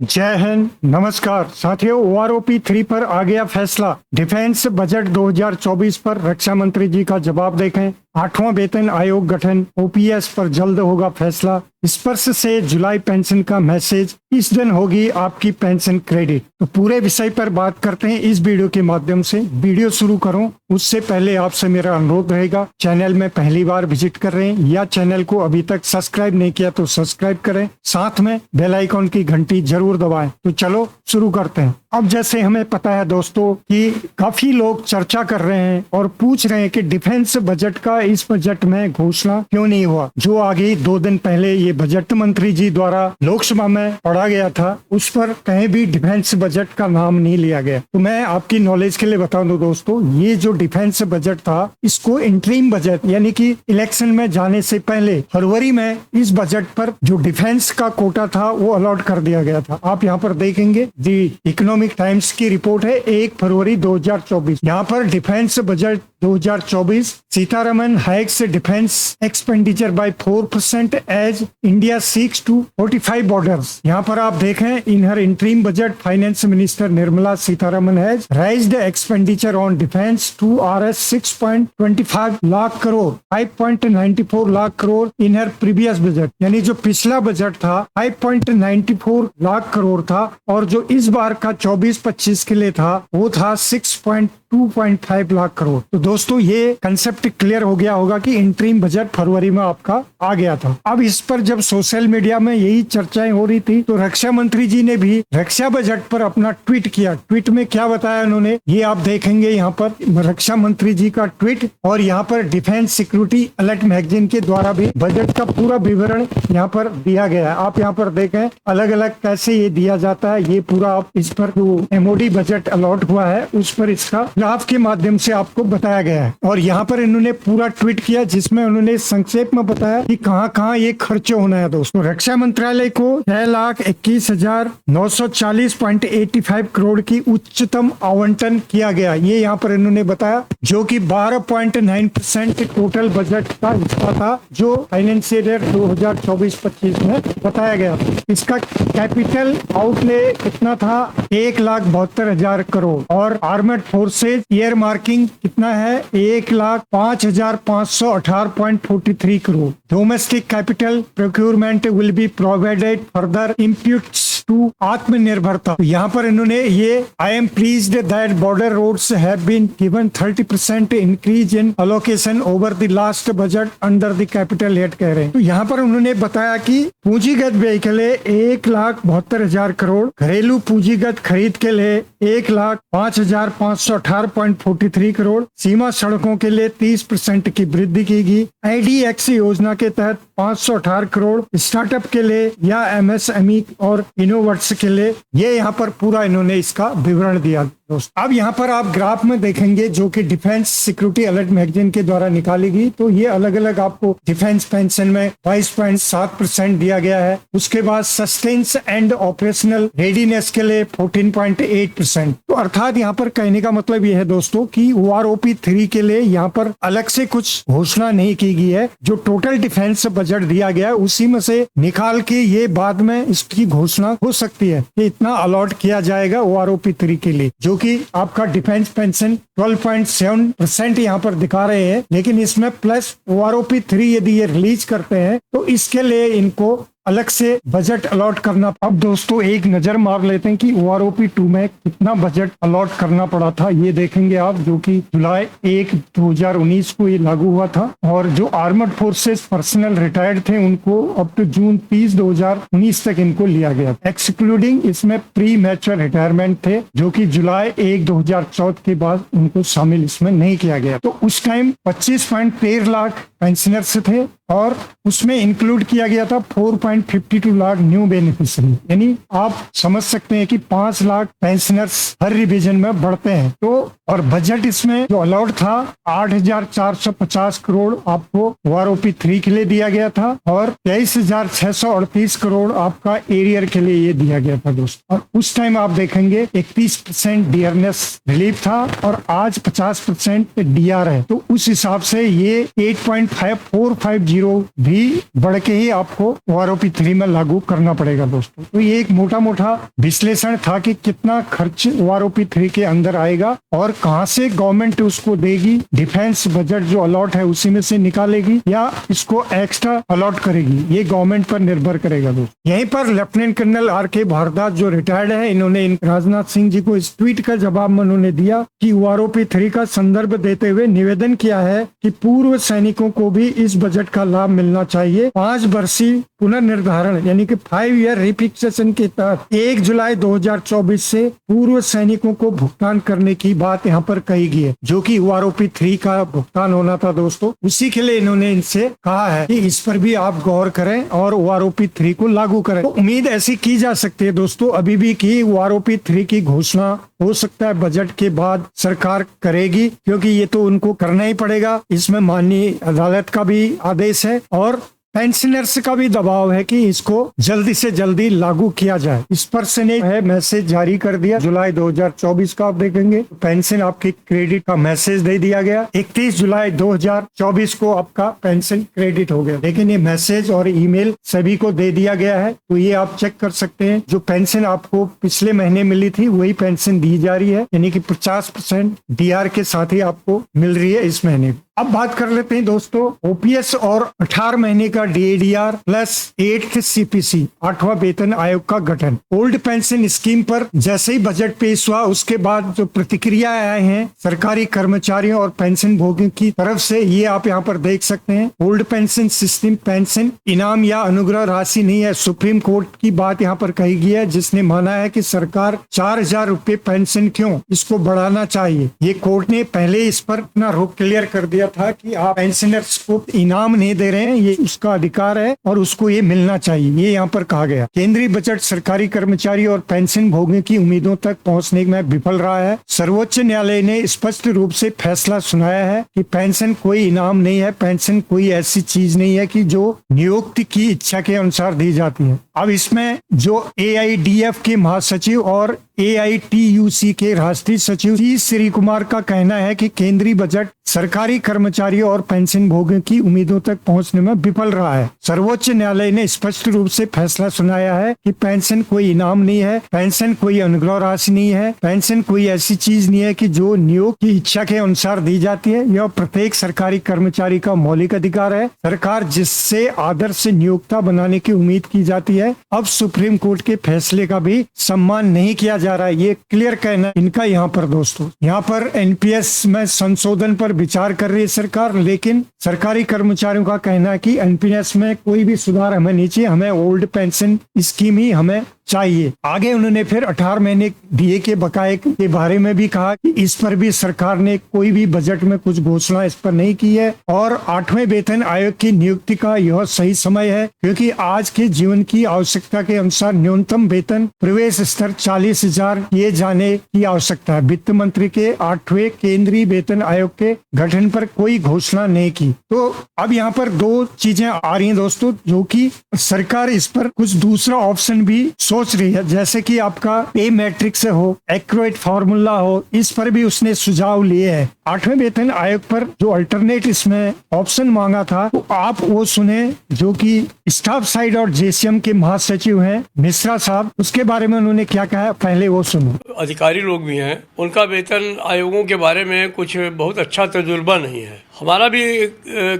जय हिंद। नमस्कार साथियों, ओआरओपी 3 पर आ गया फैसला। डिफेंस बजट 2024 पर रक्षा मंत्री जी का जवाब देखें। 8वां वेतन आयोग गठन, ओपीएस पर जल्द होगा फैसला। स्पर्श से जुलाई पेंशन का मैसेज, इस दिन होगी आपकी पेंशन क्रेडिट। तो पूरे विषय पर बात करते हैं इस वीडियो के माध्यम से। वीडियो शुरू करूं उससे पहले आपसे मेरा अनुरोध रहेगा, चैनल में पहली बार विजिट कर रहे हैं या चैनल को अभी तक सब्सक्राइब नहीं किया तो सब्सक्राइब करें, साथ में बेल आइकॉन की घंटी जरूर दबाएं। तो चलो शुरू करते हैं। अब जैसे हमें पता है दोस्तों कि काफी लोग चर्चा कर रहे हैं और पूछ रहे हैं कि डिफेंस बजट का इस बजट में घोषणा क्यों नहीं हुआ। जो आगे 2 दिन पहले ये बजट मंत्री जी द्वारा लोकसभा में पढ़ा गया था, उस पर कहीं भी डिफेंस बजट का नाम नहीं लिया गया। तो मैं आपकी नॉलेज के लिए बता दूं दोस्तों, ये जो डिफेंस बजट था, इसको इंटरिम बजट यानी कि इलेक्शन में जाने से पहले फरवरी में इस बजट पर जो डिफेंस का कोटा था वो अलॉट कर दिया गया था। आप यहाँ पर देखेंगे दी इकोनॉमिक टाइम्स की रिपोर्ट है 1 फरवरी 2024। यहाँ पर defence budget 2024, Sitharaman hikes defence expenditure by 4% as India seeks to 45 borders. यहाँ पर आप देखें, in her interim budget finance minister Nirmala Sitharaman has raised expenditure on defence to RS 6.25 lakh crore 5.94 lakh crore in her previous budget. यानी जो पिछला बजट था 5.94 लाख करोड़ था और जो इस बार का 24-25 के लिए था वो था 6.2.5 लाख करोड़। तो दोस्तों ये कंसेप्ट क्लियर हो गया होगा कि इंटरिम बजट फरवरी में आपका आ गया था। अब इस पर जब सोशल मीडिया में यही चर्चाएं हो रही थी तो रक्षा मंत्री जी ने भी रक्षा बजट पर अपना ट्वीट किया। ट्वीट में क्या बताया उन्होंने, ये आप देखेंगे यहाँ पर रक्षा मंत्री जी का ट्वीट, और यहाँ पर डिफेंस सिक्योरिटी अलर्ट मैगजीन के द्वारा भी बजट का पूरा विवरण यहाँ पर दिया गया है। आप यहाँ पर देखें अलग अलग कैसे ये दिया जाता है। ये पूरा आप इस पर जो एमओडी बजट अलॉट हुआ है उस पर इसका ग्राफ के माध्यम से आपको बताया गया है। और यहाँ पर इन्होंने पूरा ट्वीट किया जिसमें उन्होंने संक्षेप में बताया कि कहाँ कहाँ ये खर्च होना है। दोस्तों रक्षा मंत्रालय को 6,21,940.85 करोड़ की उच्चतम आवंटन किया गया, ये यहाँ पर इन्होंने बताया, जो कि 12.9% टोटल बजट का हिस्सा था जो फाइनेंशियल ईयर 2024-25 में बताया गया। इसका कैपिटल आउटले कितना था, 1,72,000 करोड़, और आर्मर्ड फोर्सेज ईयर मार्किंग कितना है, 1,05,518.43 crore. Domestic capital procurement will be provided further impetus to Atmanirbharta. यहाँ पर इन्होंने ये I am pleased that border roads have been given 30% increase in allocation over the last budget under the capital head कह रहे हैं। तो यहाँ पर उन्होंने बताया कि पूंजीगत व्यय के लिए 1,72,000 करोड़, घरेलू पूंजीगत खरीद के लिए 1,05,518.43 करोड़, सीमा सड़कों के लिए 30% की वृद्धि की गई, IDX योजना के तहत 518 करोड़, स्टार्टअप के लिए या MSME और इनोवर्ट्स के लिए, ये यहाँ पर पूरा इन्होंने इसका विवरण दिया। अब यहाँ पर आप ग्राफ में देखेंगे जो कि डिफेंस सिक्योरिटी अलर्ट मैगजीन के द्वारा निकाली गई, तो ये अलग अलग आपको डिफेंस पेंशन में 22.7% दिया गया है। उसके बाद सस्टेंस एंड ऑपरेशनल रेडीनेस के लिए 14.8%। तो अर्थात यहाँ पर कहने का मतलब ये है दोस्तों कि OROP 3 के लिए यहाँ पर अलग से कुछ घोषणा नहीं की गई है। जो टोटल डिफेंस बजट दिया गया है उसी में से निकाल के ये बाद में इसकी घोषणा हो सकती है कि इतना अलॉट किया जाएगा OROP 3 के लिए, जो कि आपका डिफेंस पेंशन 12.7% यहाँ पर दिखा रहे हैं। लेकिन इसमें प्लस OROP 3 यदि ये रिलीज करते हैं तो इसके लिए इनको अलग से बजट अलॉट करना। अब दोस्तों एक नजर मार लेते हैं कि OROP 2 में कितना बजट अलॉट करना पड़ा था। ये देखेंगे आप, जो कि जुलाई 1, 2019 को ये लागू हुआ था, और जो आर्मर्ड फोर्सेस पर्सनल रिटायर्ड थे उनको अप टू जून 30, 2019 तक इनको लिया गया, एक्सक्लूडिंग इसमें प्री मैच्योर रिटायरमेंट थे जो कि जुलाई 1, 2014 के बाद उनको शामिल इसमें नहीं किया गया। तो उस टाइम 25.13 लाख पेंशनर्स थे और उसमें इंक्लूड किया गया था 4.52 लाख न्यू बेनिफिशियरी। यानी आप समझ सकते हैं कि 5 लाख पेंशनर्स हर रिवीजन में बढ़ते हैं। तो और बजट इसमें जो अलॉट था 8,450 करोड़ आपको OROP 3 के लिए दिया गया था, और 23,638 करोड़ आपका एरियर के लिए ये दिया गया था दोस्तों। और उस टाइम आप देखेंगे 31% डियरनेस रिलीफ था और आज 50% DR है। तो उस हिसाब से ये 8 450 भी बढ़ के ही आपको OROP 3 में लागू करना पड़ेगा दोस्तों। तो ये एक मोटा मोटा विश्लेषण था कि कितना खर्च OROP 3 के अंदर आएगा और कहां से गवर्नमेंट उसको देगी, डिफेंस बजट जो अलॉट है उसी में से निकालेगी या इसको एक्स्ट्रा अलॉट करेगी, ये गवर्नमेंट पर निर्भर करेगा दोस्तों। यहीं पर लेफ्टिनेंट कर्नल RK भारद्वाज जो रिटायर्ड है, इन्होंने राजनाथ सिंह जी को इस ट्वीट का जवाब में उन्होंने दिया कि OROP 3 का संदर्भ देते हुए निवेदन किया है कि पूर्व सैनिकों को भी इस बजट का लाभ मिलना चाहिए। 5 वर्षीय पुनर्निर्धारण यानी कि 5 ईयर रिफिक्सेशन के तहत 1 जुलाई 2024 से पूर्व सैनिकों को भुगतान करने की बात यहाँ पर कही गई है, जो कि OROP 3 का भुगतान होना था दोस्तों। उसी के लिए इन्होंने इनसे कहा है कि इस पर भी आप गौर करें और OROP 3 को लागू करें। तो उम्मीद ऐसी की जा सकती है दोस्तों अभी भी कि OROP 3 की घोषणा हो सकता है बजट के बाद सरकार करेगी, क्योंकि ये तो उनको करना ही पड़ेगा। इसमें माननीय अदालत का भी आदेश है और पेंशनर्स का भी दबाव है कि इसको जल्दी से जल्दी लागू किया जाए। इस पर से ने है मैसेज जारी कर दिया जुलाई 2024 का, आप देखेंगे पेंशन आपकी क्रेडिट का मैसेज दे दिया गया। 31 जुलाई 2024 को आपका पेंशन क्रेडिट हो गया, लेकिन ये मैसेज और ईमेल सभी को दे दिया गया है। तो ये आप चेक कर सकते हैं, जो पेंशन आपको पिछले महीने मिली थी वही पेंशन दी जा रही है, यानी कि 50% DR के साथ ही आपको मिल रही है इस महीने। अब बात कर लेते हैं दोस्तों OPS और 18 महीने का DADR प्लस 8th CPC 8वां वेतन आयोग का गठन। ओल्ड पेंशन स्कीम पर जैसे ही बजट पेश हुआ उसके बाद जो प्रतिक्रिया आए हैं सरकारी कर्मचारियों और पेंशन भोगियों की तरफ से, ये आप यहाँ पर देख सकते हैं। ओल्ड पेंशन सिस्टम पेंशन इनाम या अनुग्रह राशि नहीं है। सुप्रीम कोर्ट की बात यहाँ पर कही गई है, जिसने माना है कि सरकार 4,000 रुपए पेंशन क्यों, इसको बढ़ाना चाहिए। ये कोर्ट ने पहले इस पर अपना रुख क्लियर कर दिया था कि आप पेंशनर्स को इनाम नहीं दे रहे हैं, ये उसका अधिकार है और उसको ये मिलना चाहिए, ये यहाँ पर कहा गया। केंद्रीय बजट सरकारी कर्मचारी और पेंशन भोगियों की उम्मीदों तक पहुंचने में विफल रहा है। सर्वोच्च न्यायालय ने स्पष्ट रूप से फैसला सुनाया है कि पेंशन कोई इनाम नहीं है, पेंशन कोई ऐसी चीज नहीं है कि जो नियोक्ति की इच्छा के अनुसार दी जाती है। अब इसमें जो AIDF के महासचिव और AITUC के राष्ट्रीय सचिव श्री कुमार का कहना है कि केंद्रीय बजट सरकारी कर्मचारियों और पेंशन भोगियों की उम्मीदों तक पहुंचने में विफल रहा है। सर्वोच्च न्यायालय ने स्पष्ट रूप से फैसला सुनाया है कि पेंशन कोई इनाम नहीं है, पेंशन कोई अनुग्रह राशि नहीं है, पेंशन कोई ऐसी चीज नहीं है कि जो नियोग की इच्छा के अनुसार दी जाती है। यह प्रत्येक सरकारी कर्मचारी का मौलिक अधिकार है। सरकार जिससे आदर्श नियोक्ता बनाने की उम्मीद की जाती है, अब सुप्रीम कोर्ट के फैसले का भी सम्मान नहीं किया जा रहा है, ये क्लियर कहना इनका यहाँ पर दोस्तों। यहाँ पर NPS में संशोधन पर विचार कर रही है सरकार, लेकिन सरकारी कर्मचारियों का कहना है कि NPS में कोई भी सुधार हमें नहीं चाहिए, हमें ओल्ड पेंशन स्कीम ही हमें चाहिए। आगे उन्होंने फिर 18 महीने DA के बकाये के बारे में भी कहा कि इस पर भी सरकार ने कोई भी बजट में कुछ घोषणा इस पर नहीं की है और 8वें वेतन आयोग की नियुक्ति का यह सही समय है, क्योंकि आज के जीवन की आवश्यकता के अनुसार न्यूनतम वेतन प्रवेश स्तर 40,000 किए जाने की आवश्यकता है। वित्त मंत्री के 8वें केंद्रीय वेतन आयोग के गठन पर कोई घोषणा नहीं की। तो अब यहाँ पर 2 चीजें आ रही हैं दोस्तों, जो कि सरकार इस पर कुछ दूसरा ऑप्शन भी सोच रही है, जैसे कि आपका पे मैट्रिक्स हो, एक्यूरेट फार्मूला हो, इस पर भी उसने सुझाव लिए हैं। 8वें वेतन आयोग पर जो अल्टरनेट इसमें ऑप्शन मांगा था, तो आप वो सुने जो कि स्टाफ साइड और JCM के महासचिव हैं मिश्रा साहब, उसके बारे में उन्होंने क्या कहा, पहले वो सुनो। अधिकारी लोग भी हैं, उनका वेतन आयोगों के बारे में कुछ बहुत अच्छा तजुर्बा नहीं है। हमारा भी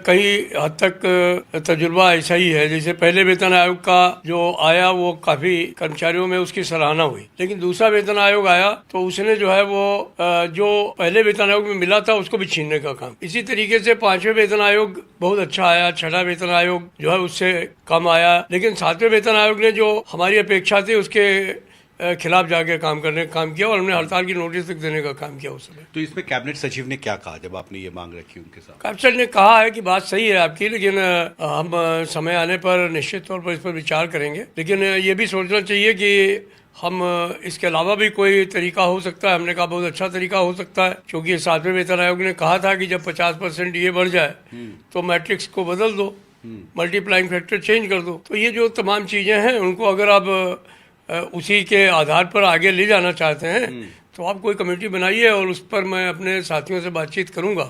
कई हद तक तजुर्बा ऐसा ही है। जैसे पहले वेतन आयोग का जो आया वो काफी कर्मचारियों में उसकी सराहना हुई, लेकिन दूसरा वेतन आयोग आया तो उसने जो है वो जो पहले वेतन आयोग में मिला था उसको भी छीनने का काम। इसी तरीके से 5वें वेतन आयोग बहुत अच्छा आया, 6वां वेतन आयोग जो है उससे कम आया, लेकिन 7वें वेतन आयोग ने जो हमारी अपेक्षा थी उसके खिलाफ जाके काम किया और हमने हड़ताल की नोटिस तक देने का काम किया उस समय। तो इसमें कैबिनेट सचिव ने क्या कहा जब आपने ये मांग रखी उनके साथ? कैबिनेट ने कहा है कि बात सही है आपकी, लेकिन हम समय आने पर निश्चित तौर पर इस पर विचार करेंगे। लेकिन ये भी सोचना चाहिए कि हम इसके अलावा भी कोई तरीका हो सकता है। हमने कहा बहुत अच्छा तरीका हो सकता है, क्योंकि 7वें वेतन आयोग ने कहा था कि जब 50% DA बढ़ जाए तो मैट्रिक्स को बदल दो, मल्टीप्लाइंग फैक्टर चेंज कर दो। तो ये जो तमाम चीज़ें हैं उनको अगर आप उसी के आधार पर आगे ले जाना चाहते हैं तो आप कोई कमेटी बनाइए और उस पर मैं अपने साथियों से बातचीत करूंगा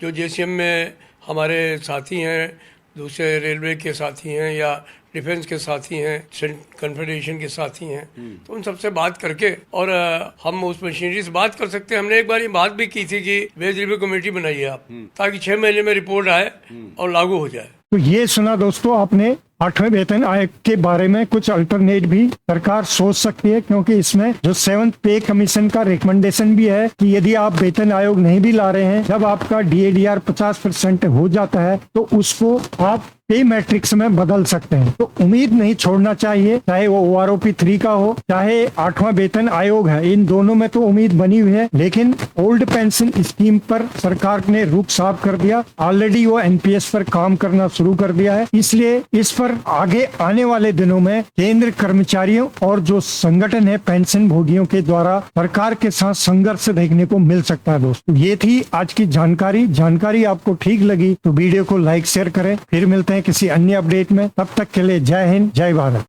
जो JCM में हमारे साथी हैं, दूसरे रेलवे के साथी हैं या डिफेंस के साथी हैं, कन्फेडरेशन के साथी हैं, तो उन सबसे बात करके और हम उस मशीनरी से बात कर सकते हैं। हमने एक बार ये बात भी की थी कि वेज रिव्यू कमेटी बनाइए आप, ताकि 6 महीने में रिपोर्ट आए और लागू हो जाए। तो ये सुना दोस्तों आपने 8वें वेतन आयोग के बारे में कुछ अल्टरनेट भी सरकार सोच सकती है, क्योंकि इसमें जो 7th पे कमीशन का रिकमेंडेशन भी है कि यदि आप वेतन आयोग नहीं भी ला रहे हैं, जब आपका DADR 50% हो जाता है तो उसको आप पे मैट्रिक्स में बदल सकते हैं। तो उम्मीद नहीं छोड़ना चाहिए, चाहे वो OROP 3 का हो, चाहे 8वां वेतन आयोग है, इन दोनों में तो उम्मीद बनी हुई है। लेकिन ओल्ड पेंशन स्कीम पर सरकार ने रुख साफ कर दिया, ऑलरेडी वो NPS पर काम करना शुरू कर दिया है। इसलिए इस पर आगे आने वाले दिनों में केंद्र कर्मचारियों और जो संगठन है पेंशन भोगियों के द्वारा सरकार के साथ संघर्ष देखने को मिल सकता है। दोस्तों ये थी आज की जानकारी आपको ठीक लगी तो वीडियो को लाइक शेयर करें। फिर मिलते हैं किसी अन्य अपडेट में, तब तक के लिए जय हिंद, जय भारत।